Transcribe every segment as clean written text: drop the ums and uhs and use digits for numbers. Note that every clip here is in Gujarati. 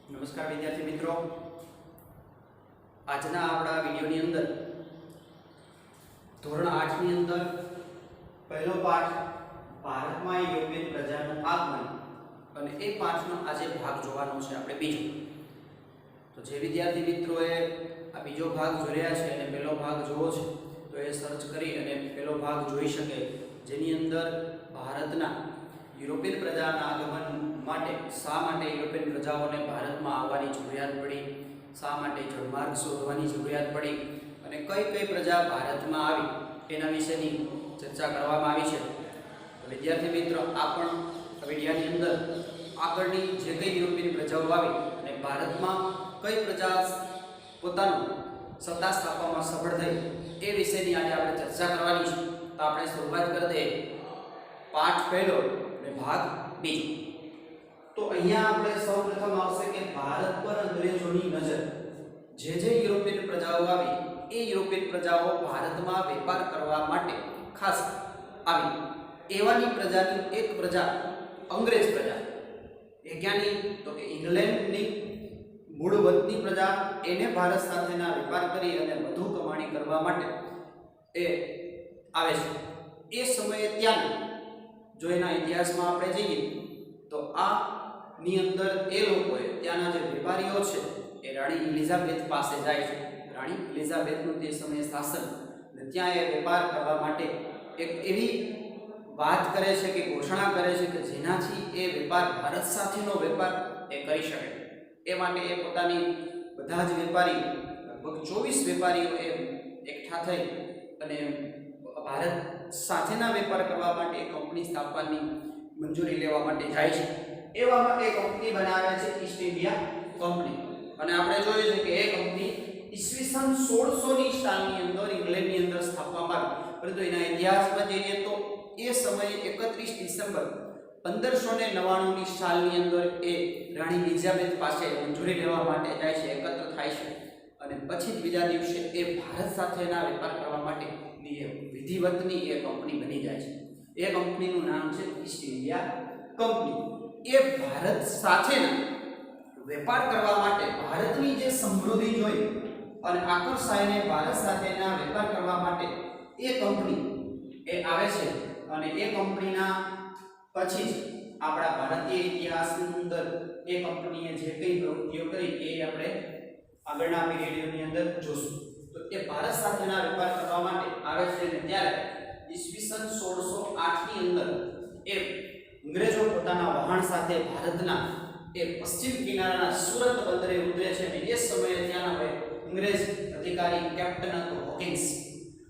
નમસ્કાર વિદ્યાર્થી મિત્રો, આજના આપણા વિડિયોની અંદર ધોરણ 8 ની અંદર પહેલો પાઠ ભારતમાં યુરોપિયન પ્રજાનું આગમન અને એ પાઠનો આજે ભાગ જોવાનો છે આપણે બીજો. તો જે વિદ્યાર્થી મિત્રોએ આ બીજો ભાગ જોયા છે અને પહેલો ભાગ જોવો છે તો એ સર્ચ કરી અને પહેલો ભાગ જોઈ શકે, જેની અંદર ભારતના યુરોપિયન પ્રજાના આગમન માટે શા માટે યુરોપિયન પ્રજાઓને ભારતમાં આવવાની જરૂરિયાત પડી, શા માટે જળમાર્ગ શોધવાની જરૂરિયાત પડી અને કઈ કઈ પ્રજા ભારતમાં આવી એના વિશેની ચર્ચા કરવામાં આવી છે. તો વિદ્યાર્થી મિત્રો, આ પણ વિડિયાની અંદર આગળની જે કઈ યુરોપિયન પ્રજાઓ આવી અને ભારતમાં કઈ પ્રજા પોતાનું સત્તા સ્થાપવામાં સફળ થઈ એ વિશેની આજે આપણે ચર્ચા કરવાની છે. તો આપણે શરૂઆત કરી દઈએ પાઠ પહેલો અને ભાગ બીજો. તો અહીંયા આપણે સૌપ્રથમ આવશે કે ભારત પર અંગ્રેજોની નજર. જે યુરોપિયન પ્રજાઓ આવી એ યુરોપિયન પ્રજાઓ ભારતમાં વેપાર કરવા માટે ખાસ આવી. એવાની પ્રજાની એક પ્રજા અંગ્રેજ પ્રજા, એ ક્યાંની તો કે ઇંગ્લેન્ડની મૂળ વતની પ્રજા, એને ભારત સાથેના વેપાર કરી અને વધુ કમાણી કરવા માટે એ આવે છે. એ સમયે ત્યાં જો એના ઇતિહાસમાં આપણે જઈએ તો આ ની અંદર એ લોકોએ ત્યાંના જે વેપારીઓ છે એ રાણી એલિઝાબેથ પાસે જાય છે. રાણી એલિઝાબેથનું તે સમયે શાસન અને ત્યાં એ વેપાર કરવા માટે એક એવી વાત કરે છે કે ઘોષણા કરે છે કે જેનાથી એ વેપાર ભારત સાથેનો વેપાર એ કરી શકે. એ માટે એ પોતાની બધા જ વેપારી લગભગ 24 વેપારીઓ એ એકઠા થઈ અને ભારત સાથેના વેપાર કરવા માટે એક કંપની સ્થાપવાની મંજૂરી લેવા માટે જાય છે. એવામાં એક કંપની બનાવે છે ઈસ્ટ ઇન્ડિયા કંપની. અને આપણે જોઈએ છે કે એ કંપની ઈસવીસન 1600 ની સાલની અંદર ઇંગ્લેન્ડની અંદર સ્થાપવામાં આવી. પરંતુ એના ઇતિહાસમાં જઈએ તો એ સમયે 31 ડિસેમ્બર 1599 ની સાલની અંદર એ રાણી એલિઝાબેથ પાસે મંજૂરી લેવા માટે જાય છે, એકત્ર થાય છે અને પછી બીજા દિવસે એ ભારત સાથેના વેપાર કરવા માટે વિધિવતની એ કંપની બની જાય છે. એ કંપનીનું નામ છે ઈસ્ટ ઇન્ડિયા કંપની. એ ભારત સાથેના વેપાર કરવા માટે ભારતની જે સમૃદ્ધિ જોઈ અને આકર્ષાઈને ભારત સાથેના વેપાર કરવા માટે એ કંપની એ આવે છે. અને એ કંપનીના પછી જ આપણા ભારતીય ઇતિહાસની અંદર એ કંપનીએ જે કંઈ પ્રવૃત્તિઓ કરી એ આપણે આગળના પીરિયડની અંદર જોશું. તો એ ભારત સાથેના વેપાર કરવા માટે આવે છે અને ત્યારે ઈસવીસન 1608 ની અંદર એ અંગ્રેજો પોતાના વહાણ સાથે ભારતના એ પશ્ચિમ કિનારાના સુરત બંદરે ઉતરે છે અને એ સમયે ત્યાંના અંગ્રેજ અધિકારી કેપ્ટન હતો હોકિન્સ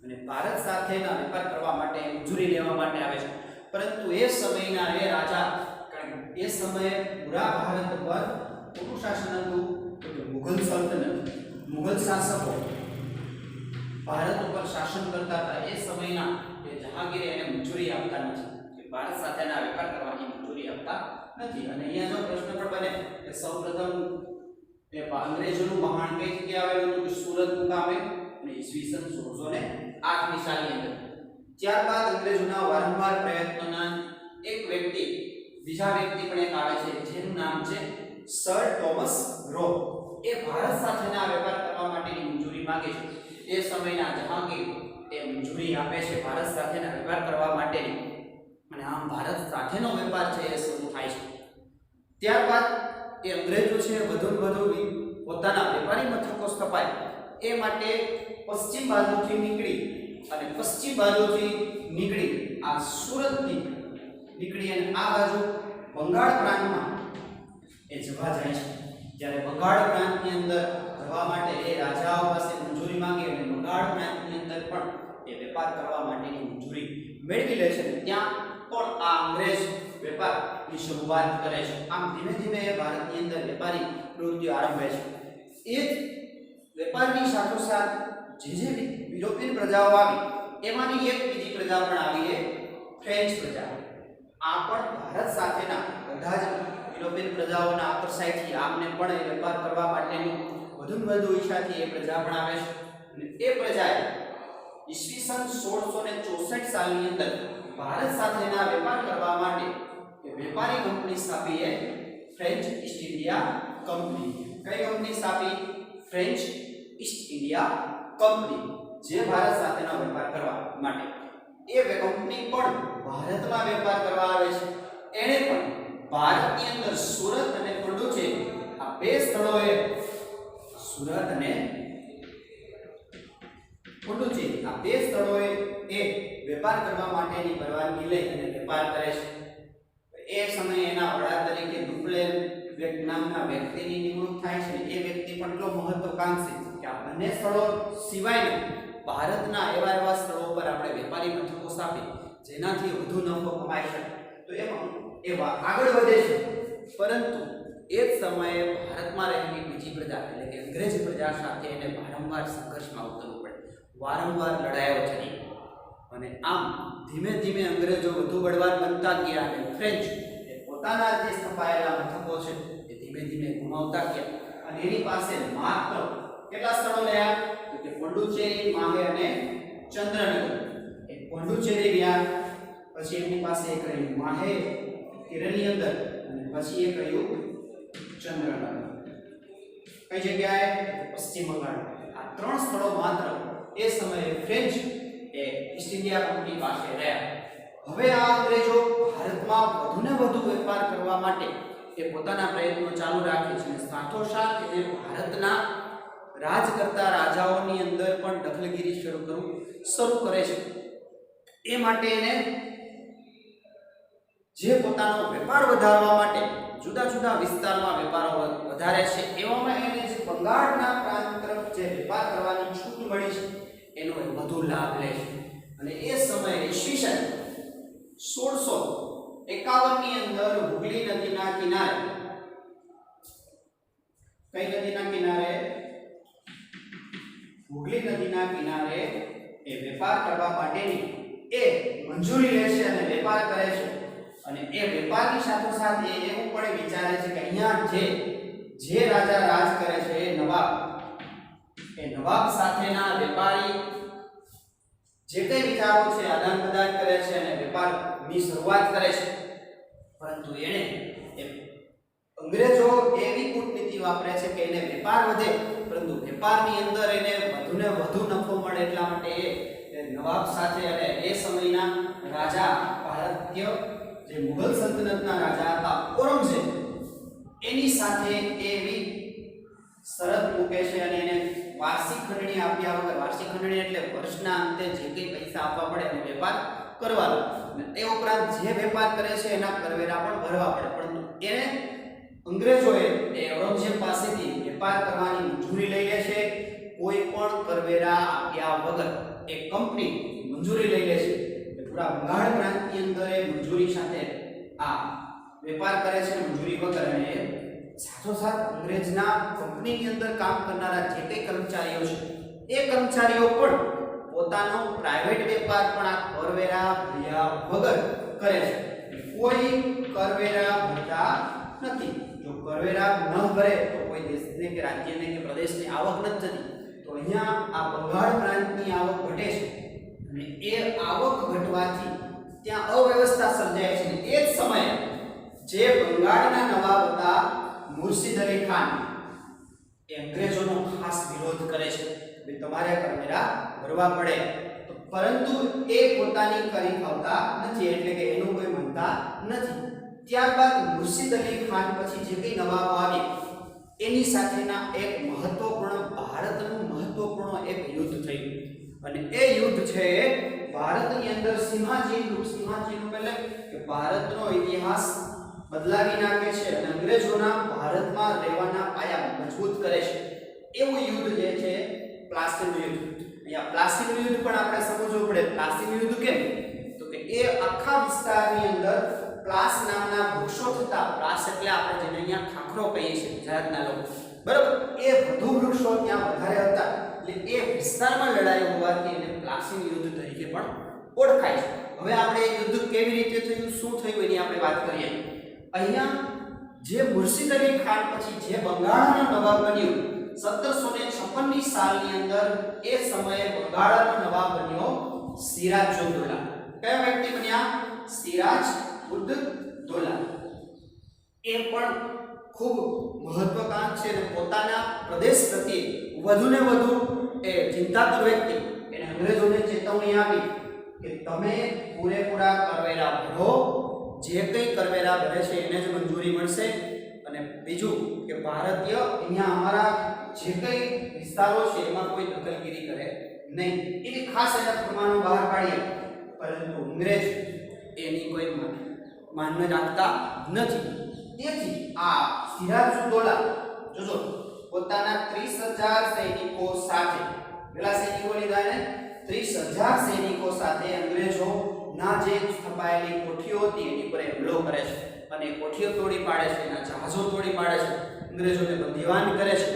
અને ભારત સાથેના વેપાર કરવા માટે મંજૂરી લેવા માટે આવે છે. પરંતુ એ સમયના એ રાજા, કારણ કે એ સમયે પૂરા ભારત પર કોનું શાસન હતું તો કે મુઘલ સલ્તનત, મુઘલ શાસકો ભારત ઉપર શાસન કરતા હતા. એ સમયના એ જહાંગીરે એને મંજૂરી આપતા નથી કે ભારત સાથેના વેપાર કરવાની મંજૂરી આપતા નથી. અને અહીંયા જો પ્રશ્ન પણ બને કે સૌપ્રથમ એ અંગ્રેજોનું વહાણ કઈ જગ્યાએ આવેલું હતું કે સુરત મુકામે અને ઈસવીસન 1608 ની સાલની અંદર. ત્યારબાદ અંગ્રેજોના વારંવાર પ્રયત્નોના એક વ્યક્તિ, બીજા વ્યક્તિ પણ એક આવે છે જેનું નામ છે સર થોમસ રો. એ ભારત સાથેના વેપાર કરવા માટેની મંજૂરી માંગે છે. એ સમયના જહાંગીર એ મંજૂરી આપે છે ભારત સાથેના વેપાર કરવા માટેની અને આમ ભારત સાથેનો વેપાર છે એ શરૂ થાય છે. ત્યારબાદ એ અંગ્રેજો છે વધુ પોતાના વેપારી મથકો સ્થપાય એ માટે પશ્ચિમ બાજુથી નીકળી આ સુરતથી નીકળી અને આ બાજુ બંગાળ પ્રાંતમાં એ જવા જાય છે. જ્યારે બંગાળ પ્રાંતની અંદર જવા માટે એ રાજાઓ પાસે મંજૂરી માંગે અને બંગાળ પ્રાંતની અંદર પણ એ વેપાર કરવા માટેની મંજૂરી મેળવી લે છે. ત્યાં પણ આ અંગ્રેજ વેપારની શરૂઆત કરે છે. આમ ધીમે ધીમે એ ભારતની અંદર વેપારી પ્રવૃત્તિઓ આરંભે છે. એ જ વેપારની સાથોસાથ જે યુરોપિયન પ્રજાઓ આવી એમાંની એક બીજી પ્રજા પણ આવી, એ ફ્રેન્ચ પ્રજા. આ પણ ભારત સાથેના બધા જ યુરોપિયન પ્રજાઓના આકર્ષાયથી આમને પણ એ વેપાર કરવા માટેની વધુ ઈચ્છાથી એ પ્રજા પણ આવે છે. અને એ પ્રજાએ ઈસવીસન 1664 સાલની અંદર ભારત સાથેના વેપાર કરવા માટે વેપારી કંપની સ્થાપી એ ફ્રેન્ચ ઈસ્ટ ઇન્ડિયા કંપની. કઈ કંપની સ્થાપી? ફ્રેન્ચ ઈસ્ટ ઇન્ડિયા કંપની, જે ભારત સાથેનો વેપાર કરવા માટે. એ કંપની પણ ભારતમાં વેપાર કરવા આવે છે. એણે પણ ભારતની અંદર સુરત અને પુડુચેરી આ બે સ્થળોએ સુરત અને પુડુચેરી આ બે સ્થળોએ એ વેપાર કરવા માટેની પરવાનગી લઈ અને વેપાર કરે છે. એ સમયે એના વડા તરીકે ડુપ્લેન નામના વ્યક્તિની નિમણૂક થાય છે. એ વ્યક્તિ પણ એટલો મહત્વકાંક્ષી કે આ બંને સ્થળો સિવાયના ભારતના એવા સ્થળો પર આપણે વેપારી મથકો સ્થાપી જેનાથી વધુ નફો કમાઈ શકે. તો એમાં એવા આગળ વધે છે. પરંતુ એ જ સમયે ભારતમાં રહેલી બીજી પ્રજા એટલે કે અંગ્રેજ પ્રજા સાથે એને વારંવાર સંઘર્ષમાં ઉતરવું પડે, વારંવાર લડાઈઓ થતી. અને આમ ધીમે ધીમે અંગ્રેજો વધુ બળવાન બનતા ગયા અને ફ્રેન્ચ એ પોતાના જે સ્થપાયેલા મથકો છે એ ધીમે ધીમે ગુમાવતા ગયા. અને એની પાસે માત્ર કેટલા સ્થળો રહ્યા? તો કે પોંડિચેરી, માહે અને ચંદ્રનગર. એ પોંડિચેરી રહ્યા, પછી એમની પાસે એક રહ્યું માહે કેરળની અંદર, અને પછી એક રહ્યું ચંદ્રનગર. કઈ જગ્યાએ? પશ્ચિમ બંગાળ. આ ત્રણ સ્થળો માત્ર એ સમયે ફ્રેન્ચ એ ઈસ્ટ ઇન્ડિયા કંપની પાસે રહ્યા. હવે આ અંગ્રેજો ભારતમાં વધુને વધુ વેપાર કરવા માટે એ પોતાના પ્રયત્નો ચાલુ રાખે છે. અને સાથોસાથ એ ભારતના રાજ કરતા રાજાઓની અંદર પણ દખલગીરી શરૂ કરે છે. એ માટે એને જે પોતાનો વેપાર વધારવા માટે જુદા જુદા વિસ્તારમાં વેપારો વધારે છે. એવામાં એને જે બંગાળના પ્રાંત તરફ જે વેપાર કરવાની છૂટ મળી છે એનો વધુ લાભ લે છે. અને એ સમયે ઈસવીસન 1651 ની અંદર હુગલી નદીના કિનારે, કઈ નદીના કિનારે? હુગલી નદીના કિનારે એ વેપાર કરવા માટેની એ મંજૂરી લે છે અને વેપાર કરે છે. અને એ વેપારની સાથોસાથ એ એવું પણ વિચારે છે કે અહીંયા જે રાજા રાજ કરે છે એ નવાબ સાથેના વેપારી જે કઈ વિચારો છે આદાન પ્રદાન કરે છે અને વેપારની શરૂઆત કરે છે. પરંતુ એને અંગ્રેજો એવી કૂટનીતિ વાપરે છે કે એને વેપાર વધે, પરંતુ વેપારની અંદર એને વધુને વધુ નફો મળે એટલા માટે એ નવાબ સાથે અને એ સમયના રાજા ભારતીય જે મુઘલ સલ્તનતના રાજા હતા ઔરંગઝેબ એની સાથે એવી શરત મૂકે છે અને એને વાર્ષિક ખંડણી આપ્યા વગર, વાર્ષિક ખંડણી એટલે વર્ષના અંતે જે કંઈ પૈસા આપવા પડે એને વેપાર કરવાનો, અને તે ઉપરાંત જે વેપાર કરે છે એના કરવેરા પણ ભરવા પડે. પરંતુ એને અંગ્રેજોએ એ ઔરંગઝેબ પાસેથી વેપાર કરવાની મંજૂરી લઈ લે છે. કોઈ પણ કરવેરા આપ્યા વગર એ કંપની મંજૂરી લઈ લે છે. પૂરા બંગાળ પ્રાંતની અંદર એ મંજૂરી સાથે આ વેપાર કરે છે, મંજૂરી વગર. અને સાથોસાથ અંગ્રેજના કંપનીની અંદર કામ કરનારા જે કંઈ કર્મચારીઓ છે એ કર્મચારીઓ પણ પોતાનો પ્રાઇવેટ વેપાર પણ આ કરવેરા ભર્યા વગર કરે છે. કોઈ કરવેરા ભરતા નથી. જો કરવેરા ન ભરે તો કોઈ દેશને કે રાજ્યને કે પ્રદેશની આવક નથી થતી. તો અહીંયા આ બંગાળ પ્રાંતની આવક ઘટે છે. અને એ આવક ઘટવાથી ત્યાં અવ્યવસ્થા સર્જાય છે. એ જ સમયે જે બંગાળના નવાબ હતા મુર્શિદ અલી ખાન એ અંગ્રેજોનો ખાસ વિરોધ કરે છે કે તમારે કરવેરા ભરવા પડે. પરંતુ એ પોતાની કરી ખાવતા નથી, એટલે કે એનું કોઈ માનતા નથી. ત્યારબાદ મુર્શિદ અલી ખાન પછી જે કંઈ નવાબો આવ્યા એની સાથેના એક ભારતનું મહત્વપૂર્ણ એક યુદ્ધ થયું. અને એ યુદ્ધ છે ભારતની અંદર સિંહાજીનું એટલે કે ભારતનો ઇતિહાસ બદલાવી નાખે છે અને અંગ્રેજોના ભારતમાં રહેવાના પાયા મજબૂત કરે છે. એવું યુદ્ધ જે છે પ્લાસીનું યુદ્ધ. અહીંયા પ્લાસીનું યુદ્ધ પણ આપણે સમજવું પડે. પ્લાસીનું યુદ્ધ કેમ? તો કે એ આખા વિસ્તારની અંદર પ્લાસ નામના વૃક્ષો થતા, પ્લાસ એટલે આપણે જેને અહીંયા ખાખરો કહીએ છીએ ગુજરાતના લોકો, બરાબર, એ વધુ વૃક્ષો ત્યાં વધારે હતા. એટલે એ વિસ્તારમાં લડાઈ હોવાથી એને પ્લાસીન યુદ્ધ તરીકે પણ ઓળખાય છે. હવે આપણે એ યુદ્ધ કેવી રીતે થયું, શું થયું એની આપણે વાત કરીએ. અહીંયા જે મુર્શિદ અલી ખાન પછી જે બંગાળનો નવાબ બન્યો 1756 ની સાલની અંદર, એ સમયે બંગાળનો નવાબ બન્યો સિરાજ ઉદ-દૌલા. કયા વ્યક્તિ બન્યા? સિરાજ ઉદ-દૌલા. એ પણ ખૂબ મહત્વકાંક્ષી અને પોતાના પ્રદેશ પ્રત્યે વધુને વધુ એ ચિંતાતુર વ્યક્તિ એને અંગ્રેજોને ચેતવણી આપી કે તમે પૂરેપૂરા કરવેરા ભરો, જે કંઈ કરવેરા ભરે છે એને જ મંજૂરી મળશે, અને બીજું કે ભારતીય અહીંયા અમારા જે કંઈ વિસ્તારો છે એમાં કોઈ દખલગીરી કરે નહીં, એની ખાસ એના ફરમાનો બહાર પાડ્યા. પરંતુ અંગ્રેજ એની કોઈ માન રાખતા નથી. તેથી આ સિરાજુદ્દૌલા જોજો પોતાના 30,000 સૈનિકો સાથે, પેલા સૈનિકો લીધા ને 30,000 સૈનિકો સાથે અંગ્રેજોના જે સ્થપાયેલી કોઠીઓ હતી એની પર હુમલો કરે છે, અને કોઠીઓ તોડી પાડે છે, એના જહાજો તોડી પાડે છે, અંગ્રેજોને બંદીવાન કરે છે.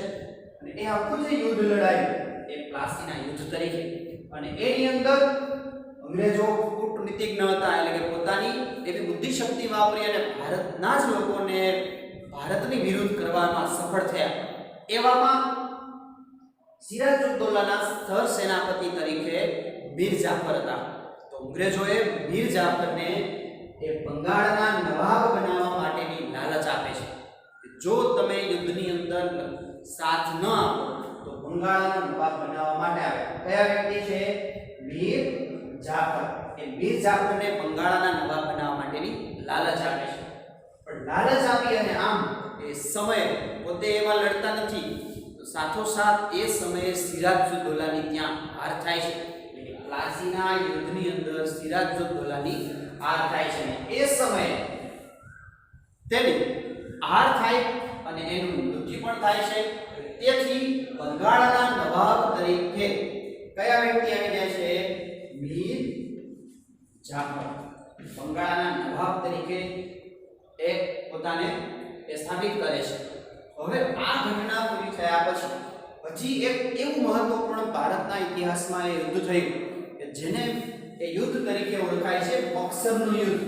અને એ આખું જે યુદ્ધ લડાયું એ પ્લાસીના યુદ્ધ તરીકે, અને એની અંદર અંગ્રેજો કૂટનીતિક ન હતા, એટલે કે પોતાની એવી બુદ્ધિ શક્તિ વાપરી અને ભારતના જ લોકોને ભારતની વિરુદ્ધ કરવામાં સફળ થયા. એવામાં સિરાજુદ્દૌલાના સ્થળ સેનાપતિ તરીકે મીર જાફર હતા. તો અંગ્રેજોએ મીર જાફરને એ બંગાળના નવાબ બનાવવા માટેની લાલચ આપે છે. જો તમે યુદ્ધની અંદર સાથ ન આપો તો બંગાળના નવાબ બનાવવા માટે આવે. કયા વ્યક્તિ છે? મીર જાફર. એ મીર જાફરને બંગાળના નવાબ બનાવવા માટેની લાલચ આપે છે. પણ લાલચ આપી અને આમ એ સમયે પોતે એમાં લડતા નથી, તો સાથોસાથ એ સમયે સિરાજુદ્દૌલાની ત્યાં હાર થાય છે. એટલે પ્લાસીના યુદ્ધની અંદર સિરાજુદ્દૌલાની હાર થાય છે. એ સમયે તેની હાર થાય અને એનું મૃત્યુ પણ થાય છે. તેથી બંગાળના નવાબ તરીકે કયા વ્યક્તિ આવી જાય છે? મીર જાફર. બંગાળના નવાબ તરીકે એ પોતાને સ્થાપિત કરે છે. હવે આ ઘટના પૂરી થયા પછી હજી એક એવું મહત્વપૂર્ણ ભારતના ઇતિહાસમાં એ યુદ્ધ થયું કે જેને એ યુદ્ધ તરીકે ઓળખાય છે બક્સરનું યુદ્ધ.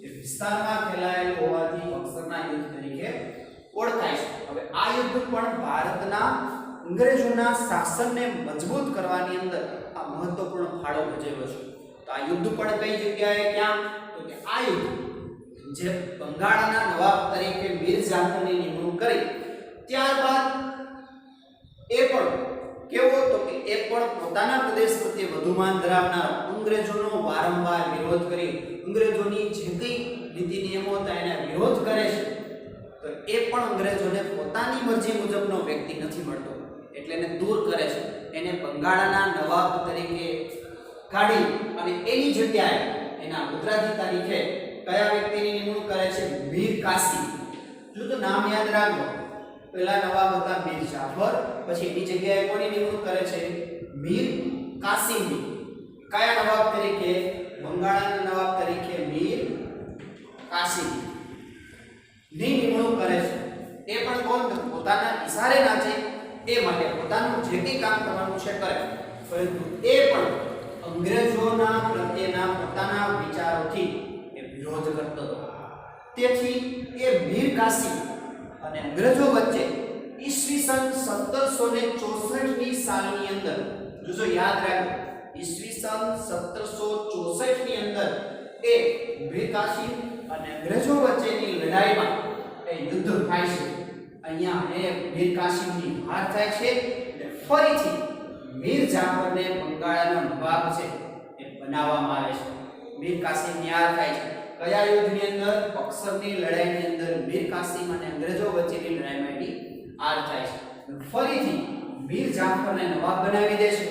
એ વિસ્તારમાં ફેલાયેલું હોવાથી બક્સરના યુદ્ધ તરીકે ઓળખાય છે. હવે આ યુદ્ધ પણ ભારતના અંગ્રેજોના શાસનને મજબૂત કરવાની અંદર આ મહત્વપૂર્ણ ફાળો ભજવ્યો છે. તો આ યુદ્ધ પણ કઈ જગ્યાએ ક્યાં? તો કે આ યુદ્ધ જે બંગાળના નવાબ તરીકે મીર જાફરની નિમણૂક કરી, ત્યારબાદ એ પણ કેવો તો કે એ પણ પોતાના પ્રદેશ પ્રત્યે વધુ માન ધરાવનાર, અંગ્રેજોનો વારંવાર વિરોધ કરી, અંગ્રેજોની જે કંઈ નીતિ નિયમો હતા એના વિરોધ કરે છે. તો એ પણ અંગ્રેજોને પોતાની મરજી મુજબનો વ્યક્તિ નથી મળતો, એટલે એને દૂર કરે છે. એને બંગાળના નવાબ તરીકે કાઢી અને એની જગ્યાએ એના ઉત્તરાધિકારી છે કયા વ્યક્તિની નિમણૂક કરે છે? મીર કાસિમ. જો તો નામ યાદ રાખજો, પહેલા નવાબ હતા મીર જાફર, પછી એની જગ્યાએ કોની નિમણૂક કરે છે? મીર કાસિમની. કયા નવાબ તરીકે? બંગાળના નવાબ તરીકે મીર કાસિમ ની નિમણૂક કરે છે. એ પણ કોણ? પોતાના ઈશારે નાચે એ માટે પોતાનું જે કંઈ કામ કરવાનું છે કરે, પરંતુ એ પણ અંગ્રેજોના પ્રત્યેના પોતાના વિચારોથી એ વિરોધ કરતો હતો. તેથી એ મીર કાસિમ અને અંગ્રેજો વચ્ચે ઈસવીસન 1764 ની સાલની અંદર, જો યાદ રાખો, ઈસવીસન 1764 ની અંદર એ મીર કાસિમ અને અંગ્રેજો વચ્ચેની લડાઈમાં એ યુદ્ધ થાય છે. અહીંયા એ મીર કાસિમની હાર થાય છે અને ફરીથી મીર જાફરને બંગાળનો નવાબ છે એ બનાવવામાં આવે છે. મીર કાસિમની હાર થાય છે. કયા યુદ્ધની અંદર? બક્સરની લડાઈની અંદર મીર કાસિમ અને અંગ્રેજો વચ્ચેની લડાઈમાં એની હાર થાય છે. ફરીથી મીર જાફરને નવાબ બનાવી દે છે.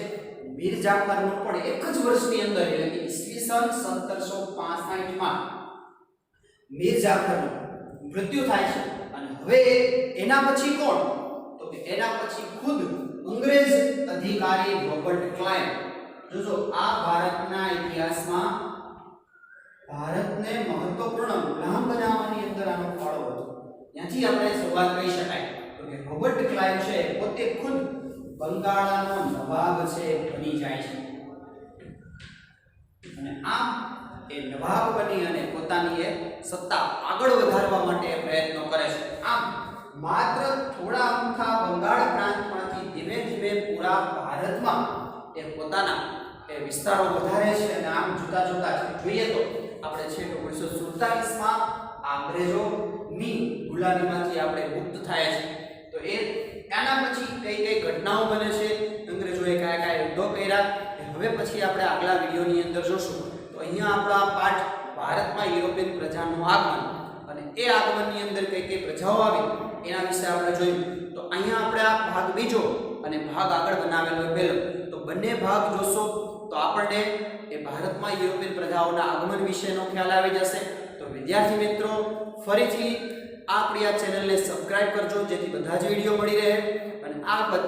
મીર જાફરનું પણ એક જ વર્ષની અંદર, એટલે કે ઈસવીસન 1765 માં મીર જાફરનું મૃત્યુ થાય છે. અને હવે એના પછી કોણ? તો કે એના પછી ખુદ અંગ્રેજ અધિકારી રોબર્ટ ક્લાઇવ. જોજો આ ભારતના ઇતિહાસમાં ભારતને મહત્વપૂર્ણ ગુલામ બનાવવાની અંદર આનો ફાળો હતો. ત્યાંથી આપણે શરૂઆત કરી શકાય. તો કે રોબર્ટ ક્લાઇવ છે પોતે ખુદ બંગાળનો નવાબ છે બની જાય છે, અને આમ એ નવાબ બની અને પોતાની એ સત્તા આગળ વધારવા માટે પ્રયત્નો કરે છે. આમ માત્ર થોડા અમથા બંગાળ પ્રાંતમાંથી ધીમે ધીમે પૂરા ભારતમાં એ પોતાના એ વિસ્તારો વધારે છે. અને આમ જોતા જોતા જોઈએ તો આપણે છે 1947 માં અંગ્રેજોની ગુલામીમાંથી આપણે મુક્ત થાય છે. તો આના પછી કઈ કઈ ઘટનાઓ બને છે, અંગ્રેજોએ કયા કયા યુદ્ધો કર્યા, હવે પછી આપણે આગલા વિડીયોની અંદર જોશું. તો અહીંયા આપણા પાઠ ભારતમાં યુરોપિયન પ્રજાનું આગમન અને એ આગમનની અંદર કઈ કઈ પ્રજાઓ આવી એના વિશે આપણે જોયું. તો અહીંયા આપણે આ ભાગ બીજો અને ભાગ આગળ બનાવેલો પહેલો, તો બંને ભાગ જોશો તો આપણને એ ભારતમાં યુરોપિયન પ્રજાઓના આગમન વિશેનો ખ્યાલ આવી જશે. તો વિદ્યાર્થી મિત્રો, ફરીથી આપણી આ ચેનલને સબસ્ક્રાઇબ કરજો જેથી બધા જ વિડીયો મળી રહે, અને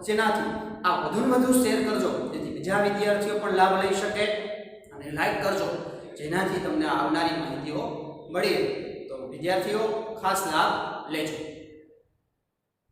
જેનાથી આ વધુ શેર કરજો જેથી બીજા વિદ્યાર્થીઓ પણ લાભ લઈ શકે, અને લાઈક કરજો જેનાથી તમને આવનારી માહિતીઓ મળી રહે. તો વિદ્યાર્થીઓ ખાસ લાભ લેજો.